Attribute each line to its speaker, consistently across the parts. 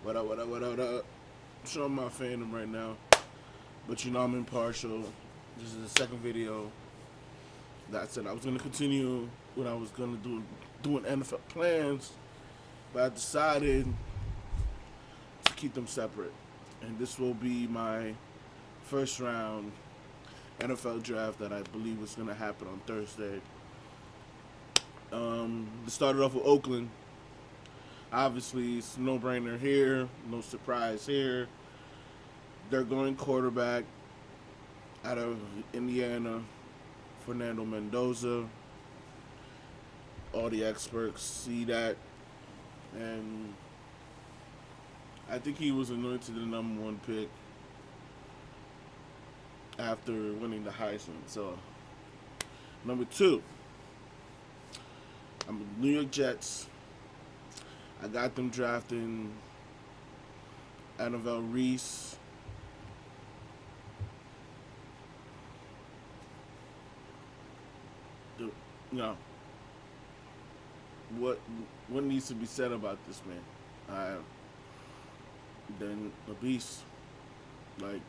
Speaker 1: What up, what up, what up, what up? Showing my fandom right now. But you know I'm impartial. This is the second video that I said I was gonna continue when I was gonna doing NFL plans, but I decided to keep them separate. And this will be my first round NFL draft that I believe is gonna happen on Thursday. It started off with Oakland. Obviously, it's no brainer here, no surprise here. They're going quarterback out of Indiana, Fernando Mendoza. All the experts see that, and I think he was anointed the number one pick after winning the Heisman. So, number two, I'm the New York Jets. I got them drafting Annabelle Reese. No. What needs to be said about this man? Then a beast. Like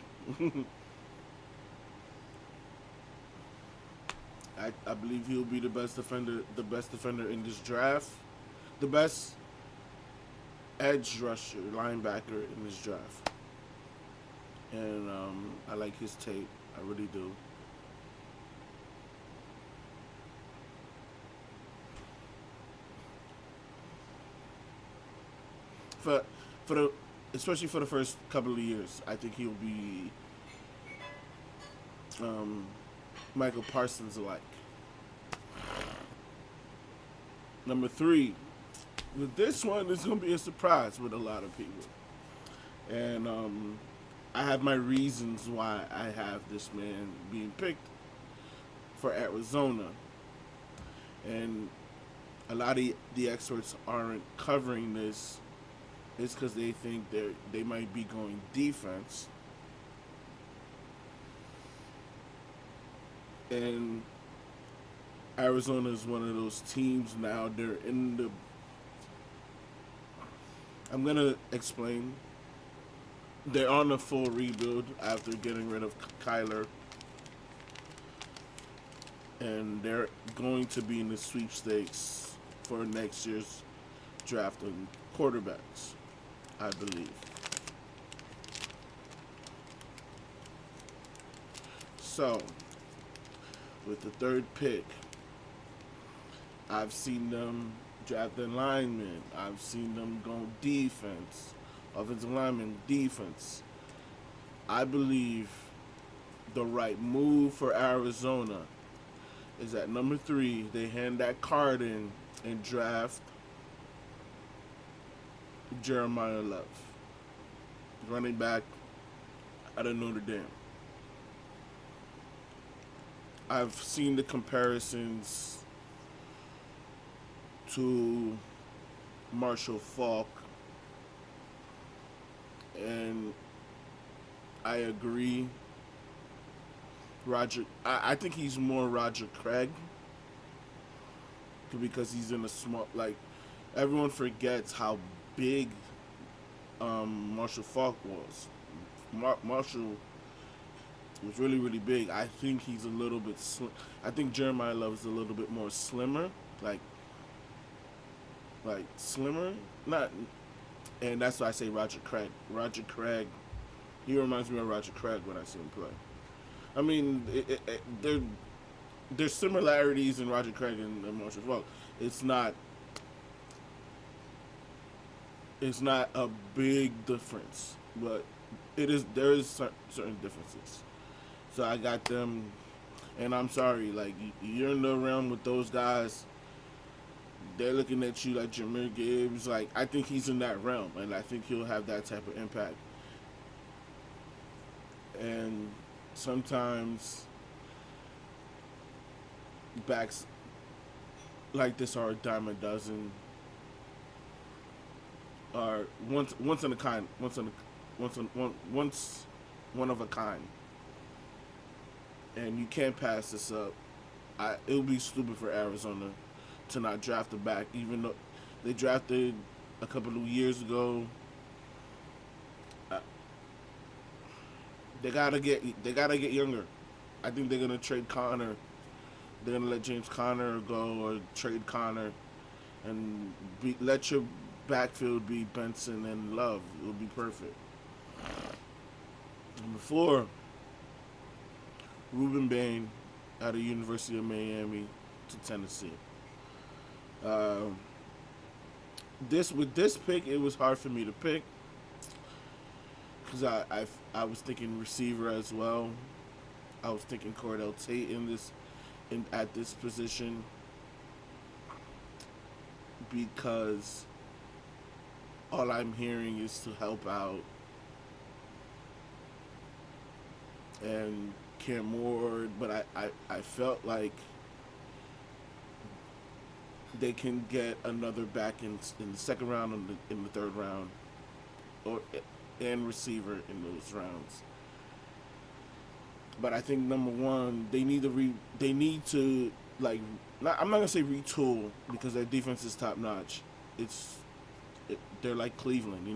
Speaker 1: I believe he'll be the best defender in this draft, the best edge rusher, linebacker in this draft. And I like his tape. I really do. For for the especially for the first couple of years, I think he'll be um, Michael Parsons alike. Number three, with this one, it's gonna be a surprise with a lot of people, and I have my reasons why I have this man being picked for Arizona, and a lot of the experts aren't covering this. It's because they think they might be going defense, and Arizona is one of those teams now. They're in the. I'm gonna explain. They're on a full rebuild after getting rid of Kyler, and they're going to be in the sweepstakes for next year's draft of quarterbacks, I believe. So, with the third pick, I've seen them draft their linemen. I've seen them go defense, offensive lineman, defense. I believe the right move for Arizona is at number three, they hand that card in and draft Jeremiah Love, running back out of Notre Dame. I've seen the comparisons to Marshall Falk, and I agree. I think he's more Roger Craig because he's in a small, like, everyone forgets how big Marshall Falk was. Marshall was really, really big. I think he's a little bit I think Jeremiah Love is a little bit more slimmer, like slimmer, not, and that's why I say Roger Craig. Roger Craig, he reminds me of Roger Craig when I see him play. I mean, there's similarities in Roger Craig and Marshall Falk. It's not it's not a big difference, but there is certain differences. So I got them, and I'm sorry, like you're in the realm with those guys. They're looking at you like Jameer Gibbs. Like I think he's in that realm, and I think he'll have that type of impact. And sometimes backs like this are a dime a dozen, are once in a kind, once one of a kind, and you can't pass this up. It would be stupid for Arizona to not draft a back, even though they drafted a couple of years ago They gotta get younger. I think they're gonna trade Connor. They're gonna let James Conner go or trade Connor and let your backfield be Benson and Love. It would be perfect. Number four, Ruben Bain out of University of Miami to Tennessee. Um, this with this pick, it was hard for me to pick because I was thinking receiver as well. I was thinking Cordell Tate in at this position because all I'm hearing is to help out and Cam Ward, but I felt like they can get another back in the second round and in the third round, or and receiver in those rounds. But I think number one, they need to like I'm not gonna say retool because their defense is top notch. They're like Cleveland,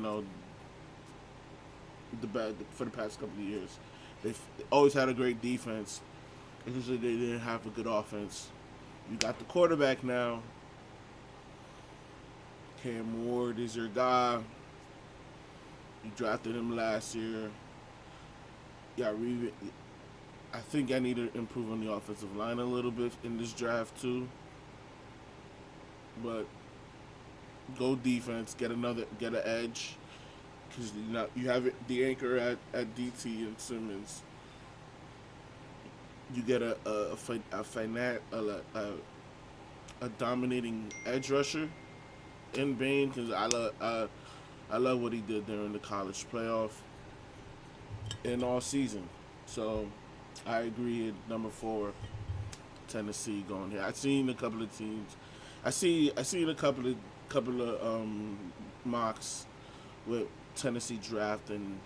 Speaker 1: for the past couple of years. They've always had a great defense. It's just that they didn't have a good offense. You got the quarterback now. Cam Ward is your guy. You drafted him last year. Yeah, I think I need to improve on the offensive line a little bit in this draft too. But go defense, get an edge because you have the anchor at DT and Simmons. You get a dominating edge rusher in Bain because I love what he did during the college playoff and all season. So I agree at number four, Tennessee going here. I've seen a couple of teams. I seen a couple of mocks with Tennessee drafting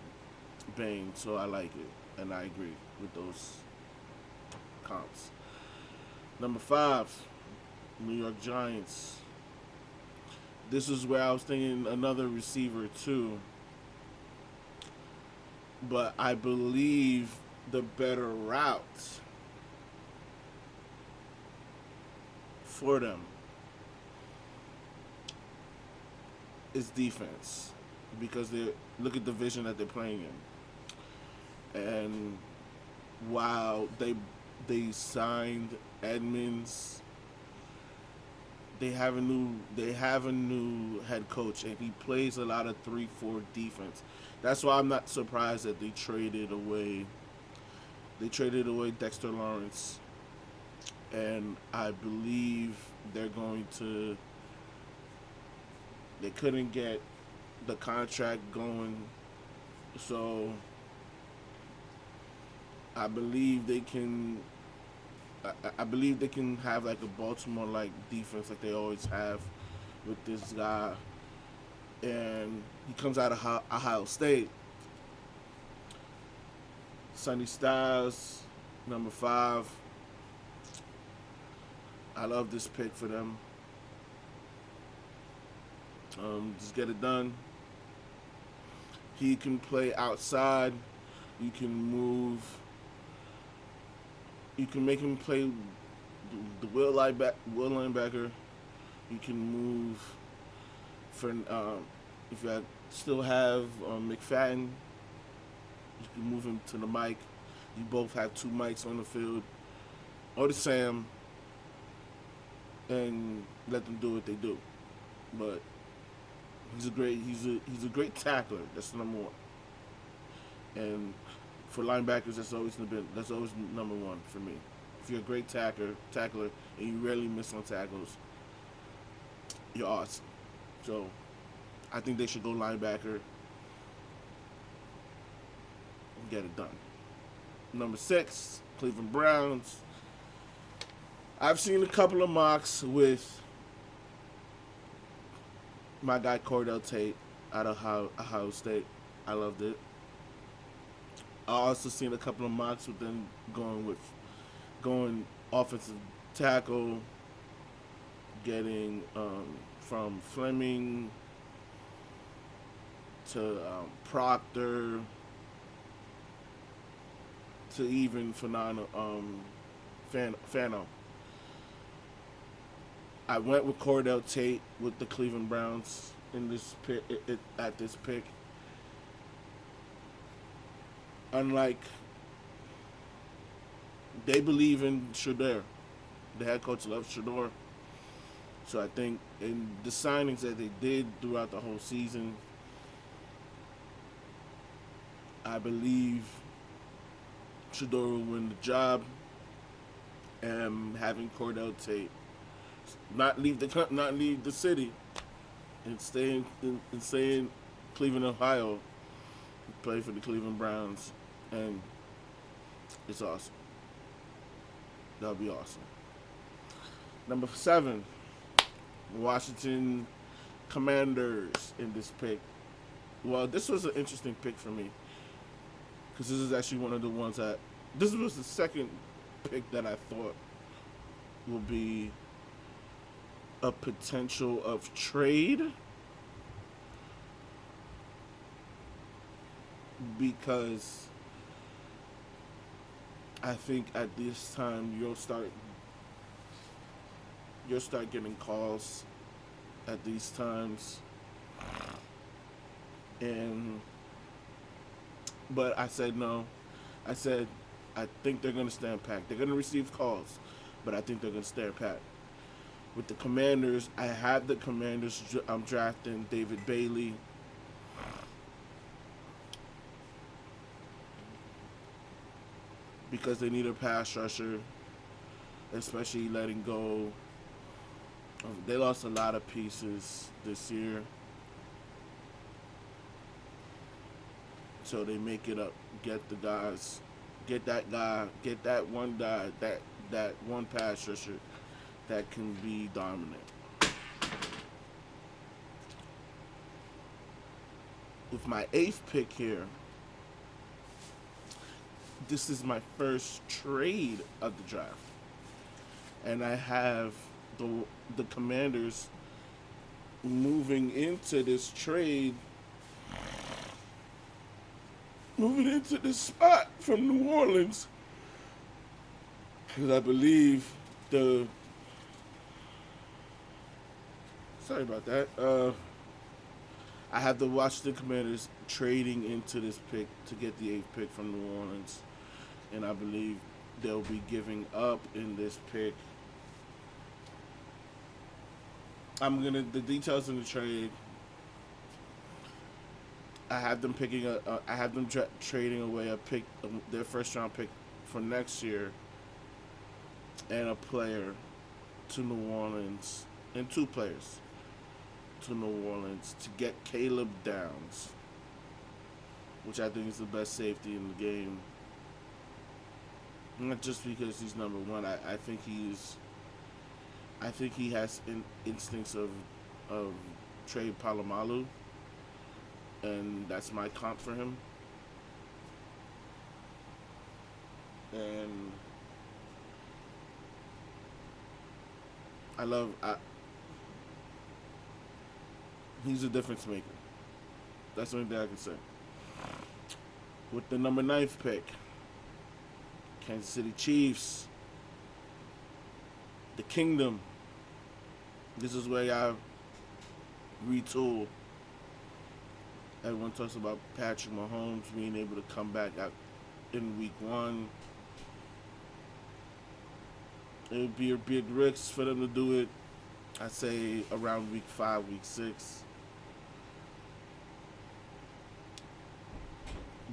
Speaker 1: Bain, so I like it and I agree with those comps. Number five, New York Giants. This is where I was thinking another receiver too, but I believe the better route for them is defense because they look at the division that they're playing in, and while they signed Edmonds, they have a new head coach and he plays a lot of 3-4 defense. That's why I'm not surprised that they traded away Dexter Lawrence, and I believe they couldn't get the contract going, so I believe they can I believe they can have like a Baltimore like defense like they always have with this guy, and he comes out of Ohio State. Sonny Styles, number five. I love this pick for them. Just get it done. He can play outside. You can move. You can make him play the linebacker. You can move for if you still have McFadden. You can move him to the mic. You both have two mics on the field, or the Sam, and let them do what they do. But he's a great tackler. That's number one. And for linebackers, that's always number one for me. If you're a great tackler, and you rarely miss on tackles, you're awesome. So I think they should go linebacker and get it done. Number 6, Cleveland Browns. I've seen a couple of mocks with my guy Cordell Tate out of Ohio State. I loved it. I also seen a couple of mocks with them going offensive tackle, getting from Fleming to Proctor to even Fano. I went with Cordell Tate with the Cleveland Browns in this pick. At this pick, unlike they believe in Shedeur, the head coach loves Shedeur. So I think in the signings that they did throughout the whole season, I believe Shedeur will win the job, and having Cordell Tate not leave the city and stay in Cleveland, Ohio, play for the Cleveland Browns, and it's awesome. That'll be awesome. Number 7, Washington Commanders in this pick. Well, this was an interesting pick for me because this is actually one of the ones that this was the second pick that I thought will be a potential of trade because I think at this time you'll start getting calls at these times, but I said no. I said I think they're gonna stand pat. They're gonna receive calls, but I think they're gonna stand pat. With the Commanders, I have the Commanders. I'm drafting David Bailey. Because they need a pass rusher, especially letting go. They lost a lot of pieces this year. So they make it up. Get the guys. Get that guy. Get that one guy. That one pass rusher that can be dominant. With my 8th pick here, this is my first trade of the draft. And I have the Commanders moving into this trade, moving into this spot from New Orleans. Because I believe sorry about that. I have the Washington Commanders trading into this pick to get the 8th pick from New Orleans. And I believe they'll be giving up in this pick. The details in the trade. I have them trading away a pick, their first round pick for next year, and a player to New Orleans, and 2 players to New Orleans to get Caleb Downs, which I think is the best safety in the game. Not just because he's number 1. I think he has instincts of Trey Palomalu, and that's my comp for him. And he's a difference maker. That's the only thing I can say. With the number 9th pick, Kansas City Chiefs, the Kingdom. This is where I retool. Everyone talks about Patrick Mahomes being able to come back out in week 1. It would be a big risk for them to do it, I'd say, around week 5, week 6.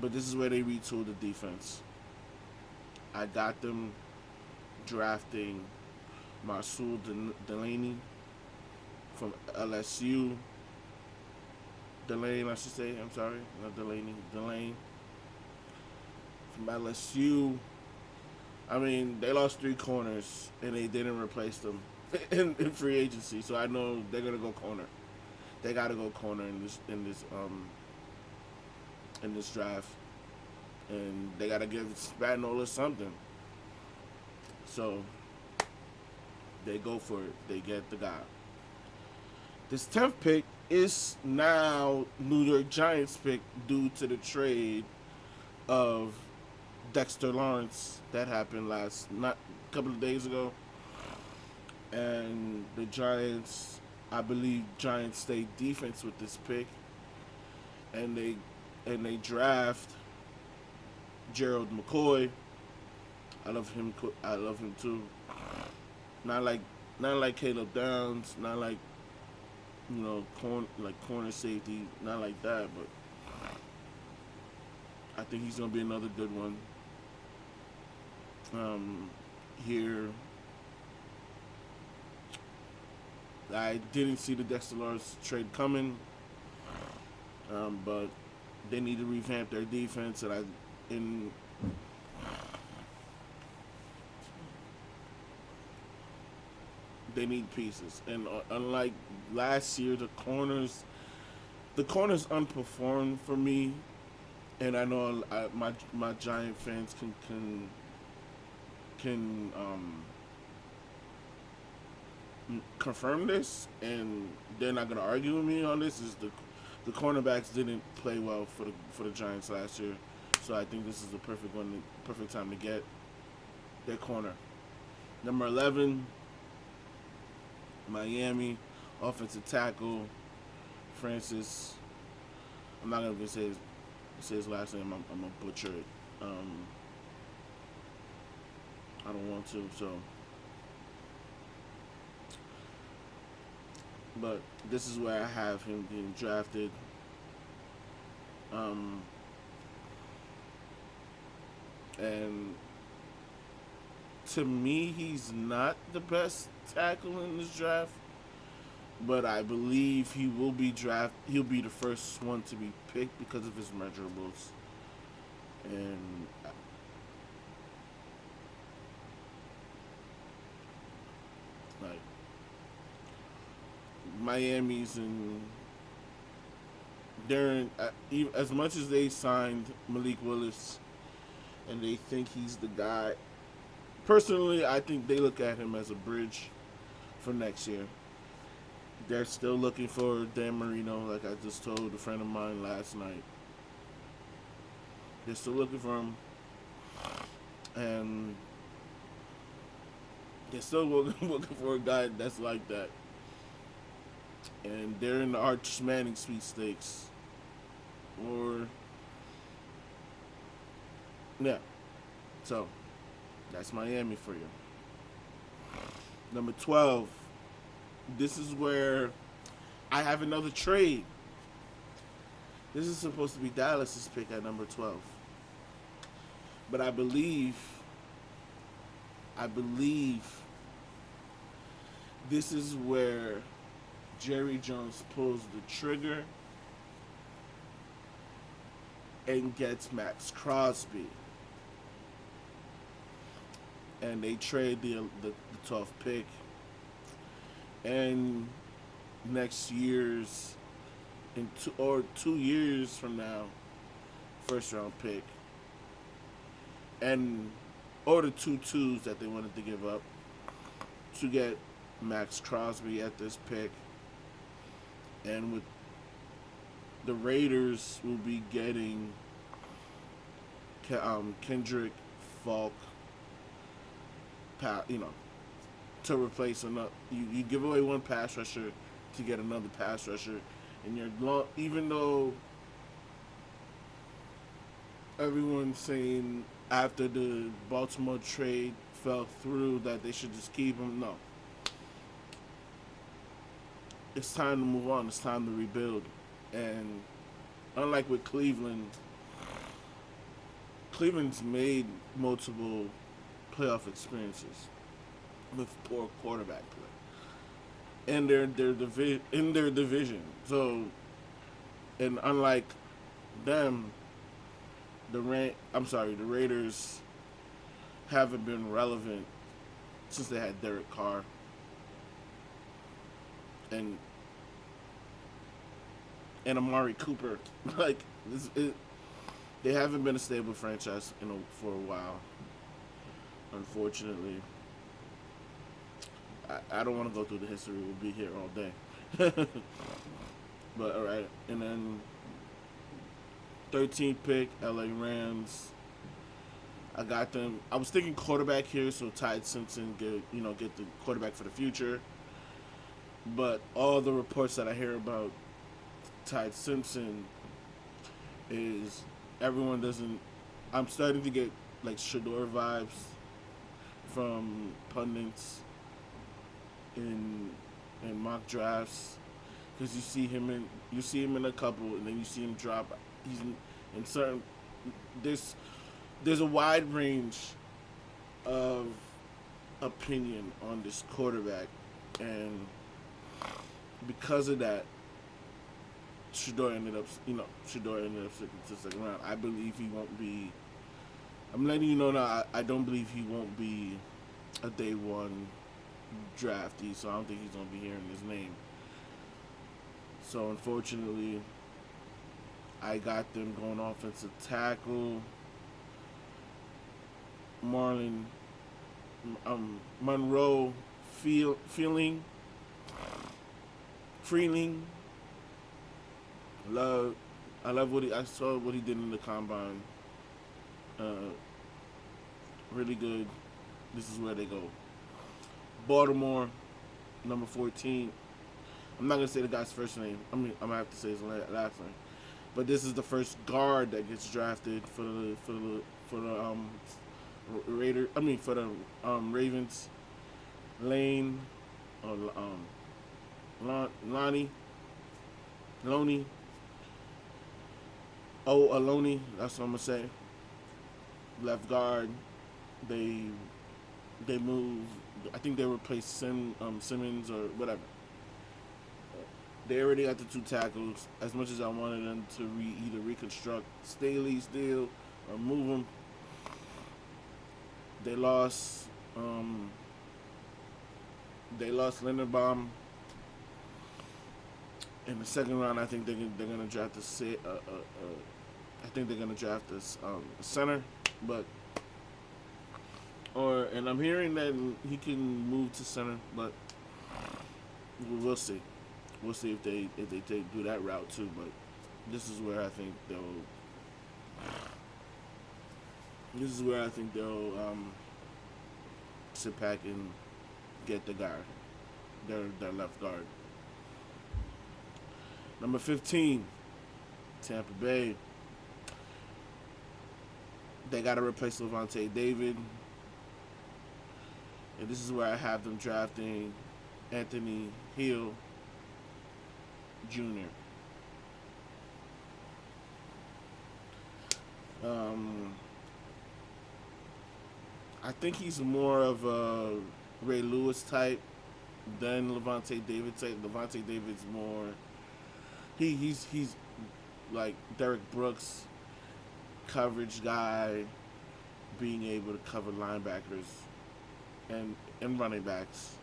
Speaker 1: But this is where they retool the defense. I got them drafting Marsul Delaney from LSU. Delane, I should say. I'm sorry. Not Delaney. Delane from LSU. I mean, they lost 3 corners, and they didn't replace them in free agency. So I know they're going to go corner. They got to go corner in this draft. And they got to give Spagnuolo something. So they go for it. They get the guy. This 10th pick is now New York Giants pick due to the trade of Dexter Lawrence. That happened not a couple of days ago. And the Giants, I believe Giants stay defense with this pick, and they draft Gerald McCoy. I love him. I love him too. Not like not like Caleb Downs. Not like corner safety. Not like that. But I think he's gonna be another good one. Here, I didn't see the Dexter Lawrence trade coming, but they need to revamp their defense, and they need pieces. And unlike last year, the corners unperformed for me, and I know my Giant fans can confirm this, and they're not gonna argue with me on this. Is the cornerbacks didn't play well for the Giants last year, so I think this is the perfect time to get their corner. Number 11, Miami, offensive tackle Francis. I'm not gonna say his last name. I'm gonna butcher it. I don't want to. So, but this is where I have him being drafted. And to me, he's not the best tackle in this draft, but I believe he will be He'll be the first one to be picked because of his measurables. And like Miami's and Darren, as much as they signed Malik Willis and they think he's the guy, personally, I think they look at him as a bridge for next year. They're still looking for Dan Marino, like I just told a friend of mine last night. They're still looking for him, and they're still looking for a guy that's like that. And they're in the Arch Manning sweepstakes, or yeah. So that's Miami for you. Number 12. This is where I have another trade. This is supposed to be Dallas's pick at number 12. But I believe this is where Jerry Jones pulls the trigger and gets Max Crosby. And they trade the 12th pick. And next year's, in 2 years from now, first round pick. And or the 2 2s that they wanted to give up to get Max Crosby at this pick. And with the Raiders will be getting Kendrick Falk, to replace another. You give away one pass rusher to get another pass rusher, and even though everyone's saying after the Baltimore trade fell through that they should just keep him, no. It's time to move on. It's time to rebuild. And unlike with Cleveland's made multiple playoff experiences with poor quarterback play in their division. So, and unlike them, the Raiders haven't been relevant since they had Derek Carr. And Amari Cooper, they haven't been a stable franchise for a while. Unfortunately, I don't want to go through the history. We'll be here all day. But all right, and then 13th pick, LA Rams. I got them. I was thinking quarterback here, so Ty Simpson get the quarterback for the future. But all the reports that I hear about Ty Simpson is everyone doesn't. I'm starting to get like Shador vibes from pundits in mock drafts because you see him in a couple and then you see him drop. He's in certain there's there's a wide range of opinion on this quarterback, and because of that, Shador ended up sticking to the second round. I believe he won't be. I'm letting you know now. I don't believe he won't be a day one draftee, so I don't think he's gonna be hearing his name. So unfortunately, I got them going offensive tackle. Marlon Monroe feeling Freeling. Love I love I saw what he did in the combine. Uh, really good. This is where they go. Baltimore, number 14. I'm not gonna say the guy's first name. I'm gonna have to say his last name. But this is the first guard that gets drafted for the Raider. For the Ravens. Lane, or Lonnie, Loney. Oh, Aloni. That's what I'm gonna say. Left guard. They moved. I think they replaced Simmons or whatever. They already got the two tackles. As much as I wanted them to either reconstruct Staley still or move them, they lost. They lost Linderbaum in the second round. I think they're gonna draft I think they're gonna draft this center, but and I'm hearing that he can move to center, but we'll see. We'll see if they do that route too. But this is where I think they'll. This is where I think they'll sit back and get the guy, their left guard. Number 15, Tampa Bay. They got to replace Levante David. And this is where I have them drafting Anthony Hill Jr. I think he's more of a Ray Lewis type than Levante David type. Levante David's more. He's like Derek Brooks, coverage guy, being able to cover linebackers and running backs.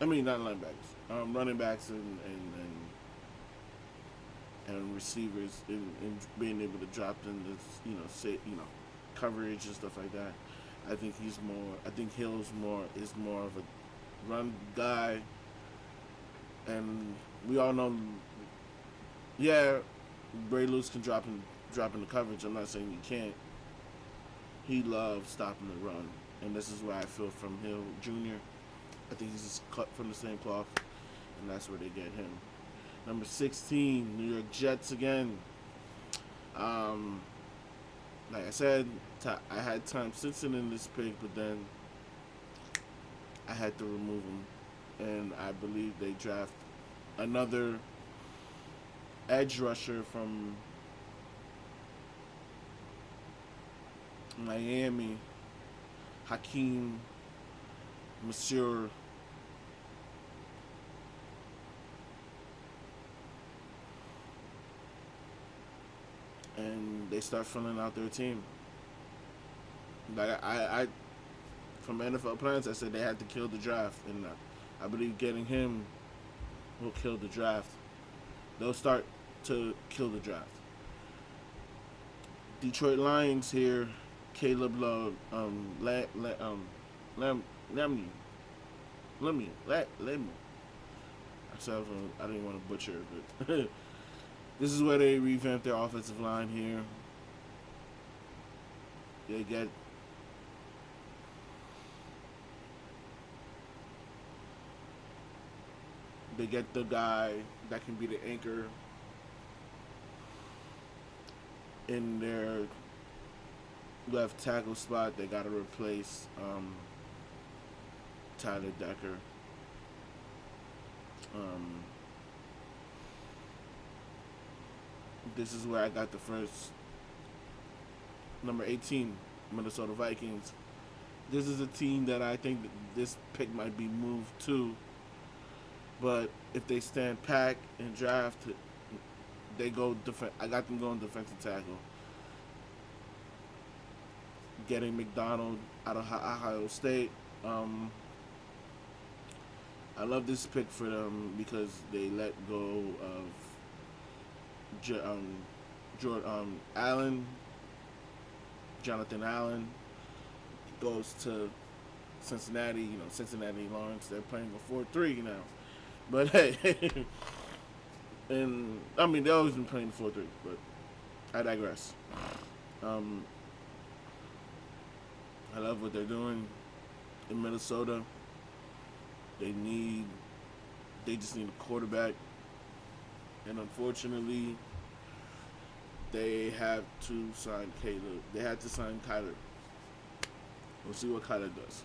Speaker 1: I mean, not linebackers, running backs and receivers, and being able to drop in this, coverage and stuff like that. I think he's more. I think Hill's is more of a run guy, and we all know. Yeah, Ray Lewis can drop in the coverage. I'm not saying he can't. He loves stopping the run, and this is where I feel from Hill Jr. I think he's just cut from the same cloth, and that's where they get him. Number 16, New York Jets again. Like I said, I had Tom Simpson in this pick, but then I had to remove him, and I believe they draft another edge rusher from Miami, Hakeem Monsieur. And they start filling out their team. Like I from NFL plans, I said they had to kill the draft, and I believe getting him will kill the draft. They'll start to kill the draft. Detroit Lions here, Caleb Love, Lemmy. I didn't want to butcher it, but this is where they revamped their offensive line here. They get the guy that can be the anchor in their left tackle spot. They got to replace Tyler Decker. This is where I got the first number 18, Minnesota Vikings. This is a team that I think that this pick might be moved to, but if they stand pat and draft, they go I got them going defensive tackle. Getting McDonald out of Ohio State. I love this pick for them because they let go of Jonathan Allen goes to Cincinnati. You know, Cincinnati Lawrence. They're playing a 4-3 now, but hey, and I mean they always been playing 4-3. But I digress. I love what they're doing in Minnesota. They just need a quarterback, and unfortunately, they have to sign Caleb. They had to sign Kyler. We'll see what Kyler does.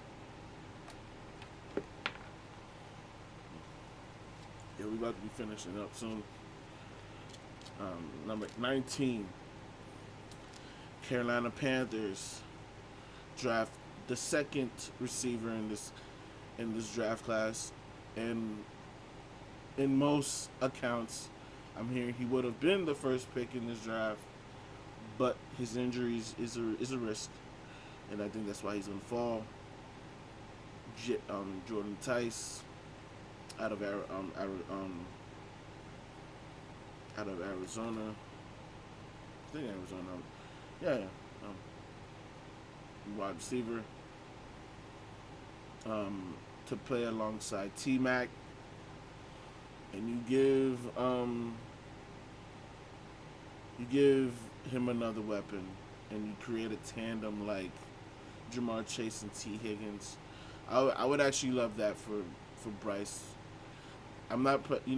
Speaker 1: Yeah, we're about to be finishing up soon. Number 19, Carolina Panthers draft the second receiver in this draft class, and in most accounts, I'm hearing he would have been the first pick in this draft, but his injuries is a risk, and I think that's why he's gonna fall. Jordan Tice out of Arizona. I think Arizona. Yeah. Wide receiver. To play alongside T-Mac, and you give him another weapon, and you create a tandem like Jamar Chase and T. Higgins. I would actually love that for Bryce. I'm not, we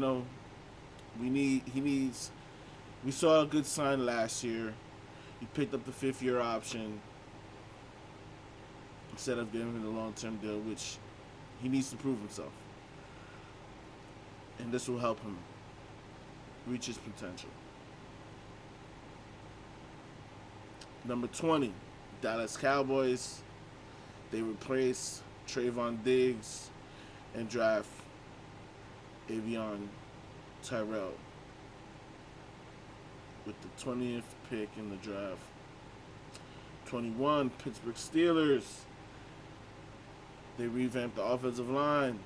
Speaker 1: saw a good sign last year. He picked up the 5th-year option instead of giving him the long-term deal, which he needs to prove himself. And this will help him reach his potential. Number 20, Dallas Cowboys. They replace Trayvon Diggs and draft Avion Tyrell with the 20th pick in the draft. 21, Pittsburgh Steelers. They revamped the offensive line.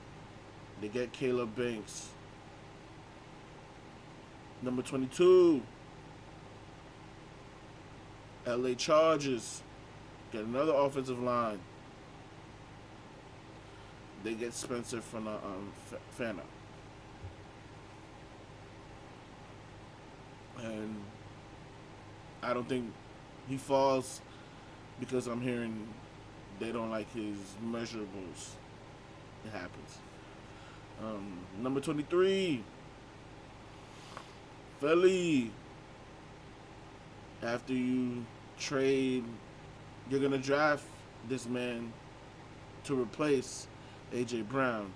Speaker 1: They get Caleb Banks. Number 22, LA Chargers. Get another offensive line. They get Spencer from Fana. And I don't think he falls because I'm hearing they don't like his measurables. It happens. Number 23, Philly. After you trade, you're going to draft this man to replace A.J. Brown.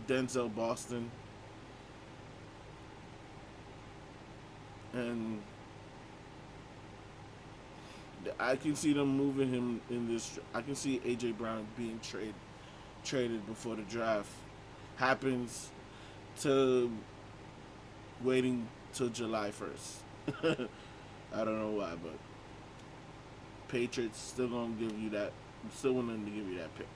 Speaker 1: Denzel Boston. And I can see them moving him in this. I can see A.J. Brown being traded before the draft happens to waiting till July 1st. I don't know why, but Patriots still gonna give you that. I'm still willing to give you that pick.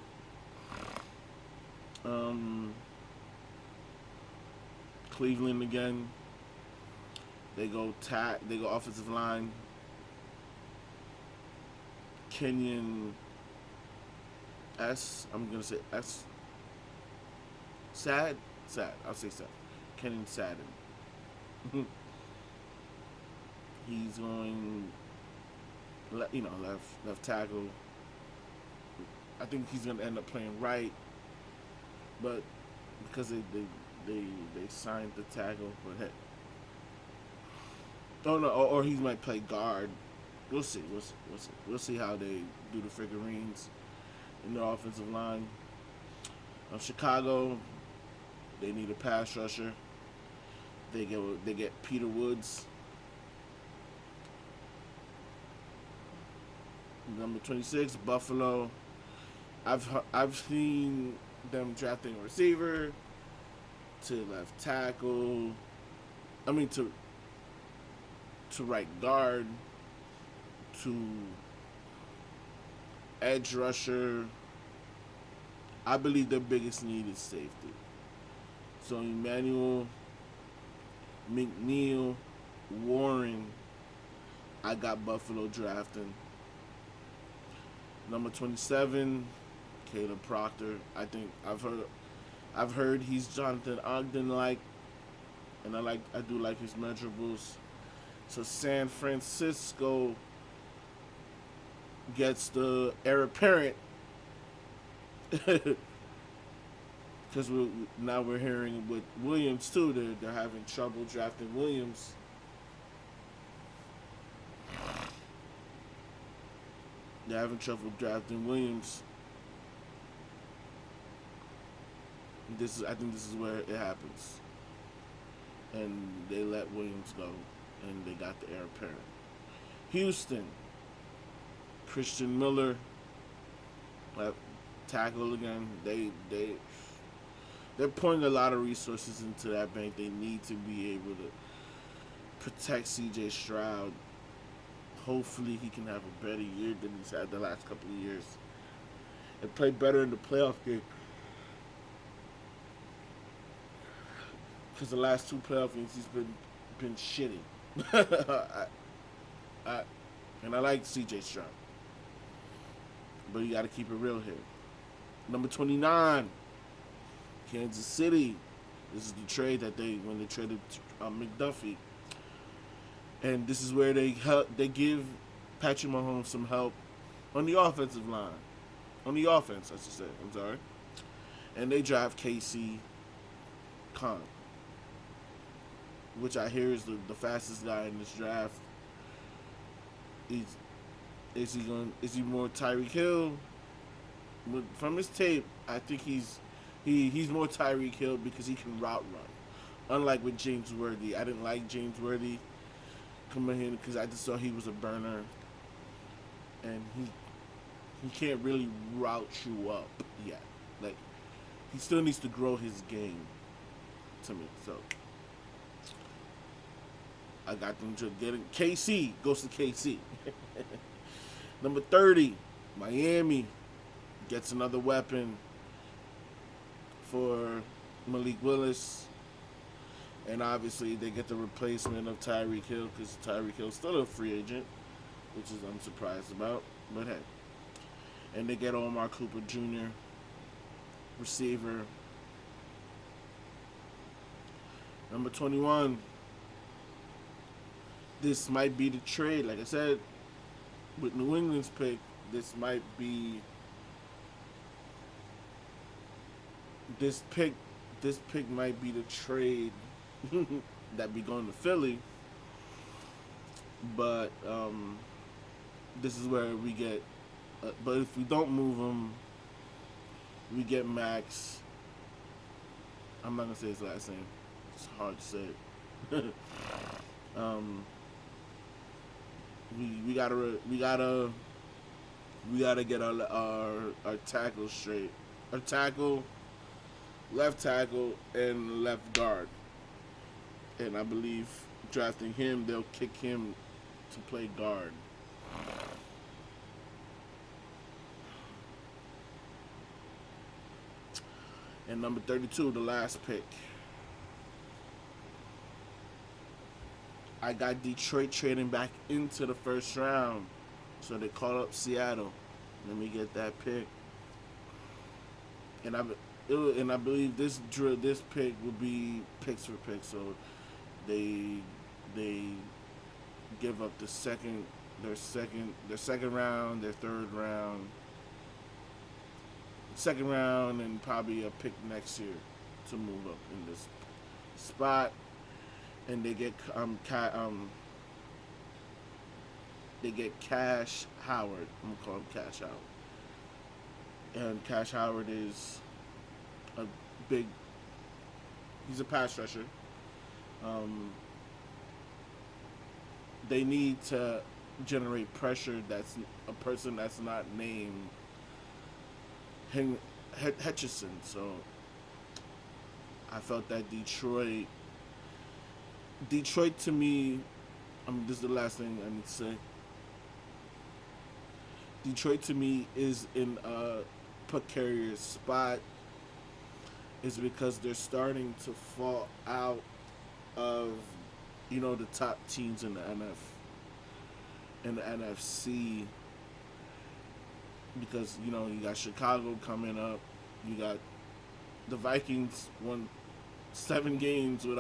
Speaker 1: Cleveland again. They go offensive line. Kenyon S. I'm gonna say S. Sad. I'll say sad. Kenyon Sadden. He's going. left tackle. I think he's gonna end up playing right, but because they signed the tackle, but hey, oh no, or he might play guard. We'll see. We'll see how they do the figurines in the offensive line. Chicago, they need a pass rusher. They get Peter Woods. Number 26, Buffalo. I've seen them drafting a receiver to left tackle. I mean to right guard, to edge rusher. I believe their biggest need is safety. So Emmanuel, McNeil, Warren, I got Buffalo drafting. Number 27, Caleb Proctor. I think I've heard he's Jonathan Ogden like, and I do like his measurables. So San Francisco gets the heir apparent because now we're hearing with Williams too. They're having trouble drafting Williams. They're having trouble drafting Williams. I think this is where it happens, and they let Williams go, and they got the heir apparent. Houston, Christian Miller, tackle again. They're putting a lot of resources into that bank. They need to be able to protect C.J. Stroud. Hopefully he can have a better year than he's had the last couple of years and play better in the playoff game. Because the last two playoff games he's been shitty. And I like C.J. Stroud, but you got to keep it real here. Number 29, Kansas City. This is the trade that when they traded McDuffie. And this is where they give Patrick Mahomes some help on the offensive line. On the offense, I should say. I'm sorry. And they draft KC Khan, which I hear is the fastest guy in this draft. Is he more Tyreek Hill? From his tape, I think he's more Tyreek Hill because he can route run. Unlike with James Worthy. I didn't like James Worthy coming in because I just saw he was a burner, and he can't really route you up yet. Like, he still needs to grow his game to me. So I got them to get it. KC goes to KC. Number 30, Miami gets another weapon for Malik Willis. And obviously they get the replacement of Tyreek Hill because Tyreek Hill's still a free agent, which is I'm surprised about. But hey. And they get Omar Cooper Jr., receiver. Number 21. This might be the trade. Like I said, with New England's pick, this might be this pick might be the trade that be going to Philly. But this is where we get but if we don't move him, we get Max. I'm not gonna say his last name. It's hard to say it. We gotta get our tackle straight. Our tackle, left tackle, and left guard. And I believe drafting him, they'll kick him to play guard. And number 32, the last pick. I got Detroit trading back into the first round. So they called up Seattle. Let me get that pick. And I believe this pick will be picks for picks. So they give up the second their second round, their third round, second round, and probably a pick next year to move up in this spot. And they get Cash Howard. I'm gonna call him Cash Howard. And Cash Howard is a big. He's a pass rusher. Um, they need to generate pressure. That's a person that's not named Hutchinson. So I felt that Detroit to me. This is the last thing I need to say. Detroit to me is in a precarious spot. Is because they're starting to fall out of, the top teams in the NFC. Because you got Chicago coming up, you got the Vikings won 7 games with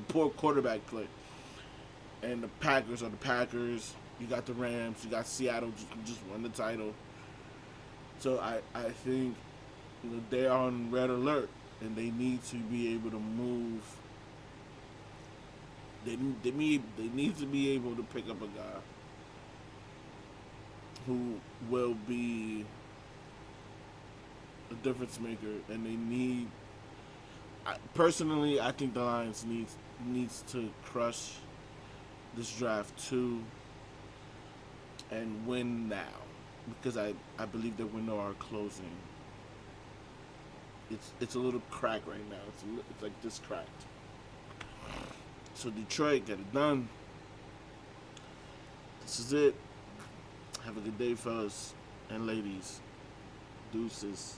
Speaker 1: poor quarterback play, and the Packers are the Packers. You got the Rams, you got Seattle just won the title. So I think they're on red alert, and they need to be able to move. They need to be able to pick up a guy who will be a difference maker, and they need. Personally, I think the Lions needs to crush this draft too and win now, because I believe their window are closing. It's a little crack right now. It's like this cracked. So Detroit, get it done. This is it. Have a good day, fellas and ladies. Deuces.